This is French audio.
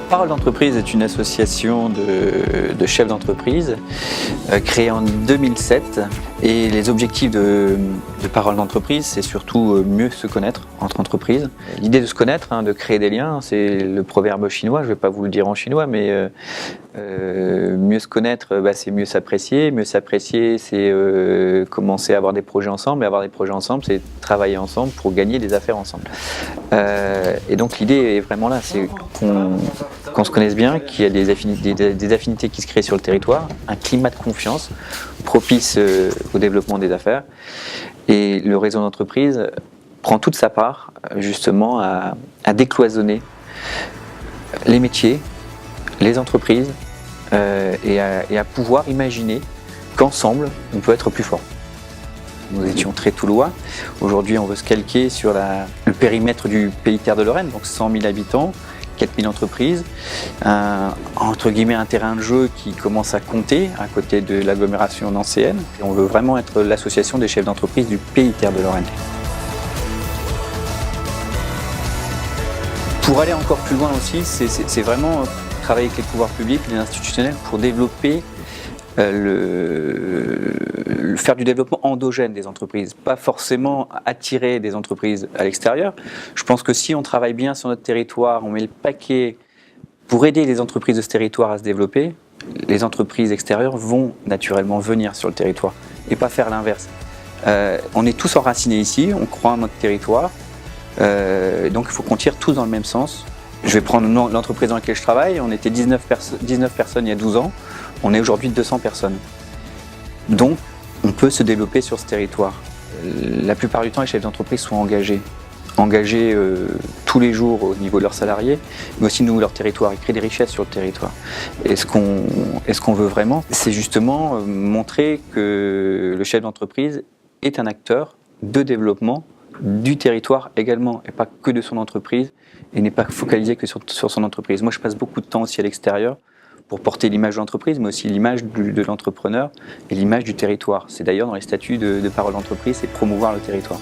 Parole d'entreprise est une association de chefs d'entreprise créée en 2007 et les objectifs de Parole d'entreprise, c'est surtout mieux se connaître entre entreprises. L'idée de se connaître, de créer des liens, c'est le proverbe chinois, je ne vais pas vous le dire en chinois, mais mieux se connaître, c'est mieux s'apprécier. Mieux s'apprécier, c'est commencer à avoir des projets ensemble, et avoir des projets ensemble, c'est travailler ensemble pour gagner des affaires ensemble. Et donc l'idée est vraiment là, c'est qu'on se connaisse bien, qu'il y a des affinités qui se créent sur le territoire, un climat de confiance propice au développement des affaires. Et le réseau d'entreprise prend toute sa part justement à décloisonner les métiers, les entreprises et à pouvoir imaginer qu'ensemble on peut être plus fort. Nous étions très toulouas. Aujourd'hui, on veut se calquer sur le périmètre du Pays Terre de Lorraine, donc 100 000 habitants, 4 000 entreprises, entre guillemets un terrain de jeu qui commence à compter à côté de l'agglomération nancéenne. Et on veut vraiment être l'association des chefs d'entreprise du Pays Terre de Lorraine. Pour aller encore plus loin aussi, c'est vraiment travailler avec les pouvoirs publics, les institutionnels, pour développer faire du développement endogène des entreprises, pas forcément attirer des entreprises à l'extérieur. Je pense que si on travaille bien sur notre territoire, on met le paquet pour aider les entreprises de ce territoire à se développer, les entreprises extérieures vont naturellement venir sur le territoire et pas faire l'inverse. On est tous enracinés ici, on croit en notre territoire, donc il faut qu'on tire tous dans le même sens. Je vais prendre l'entreprise dans laquelle je travaille, on était 19 personnes il y a 12 ans, on est aujourd'hui 200 personnes. Donc, on peut se développer sur ce territoire. La plupart du temps, les chefs d'entreprise sont engagés tous les jours au niveau de leurs salariés, mais aussi nous, leur territoire, ils créent des richesses sur le territoire. Et ce qu'on veut vraiment, c'est justement montrer que le chef d'entreprise est un acteur de développement du territoire également, et pas que de son entreprise, et n'est pas focalisé que sur son entreprise. Moi, je passe beaucoup de temps aussi à l'extérieur pour porter l'image de l'entreprise, mais aussi l'image de l'entrepreneur et l'image du territoire. C'est d'ailleurs dans les statuts de Parole d'entreprise, c'est promouvoir le territoire.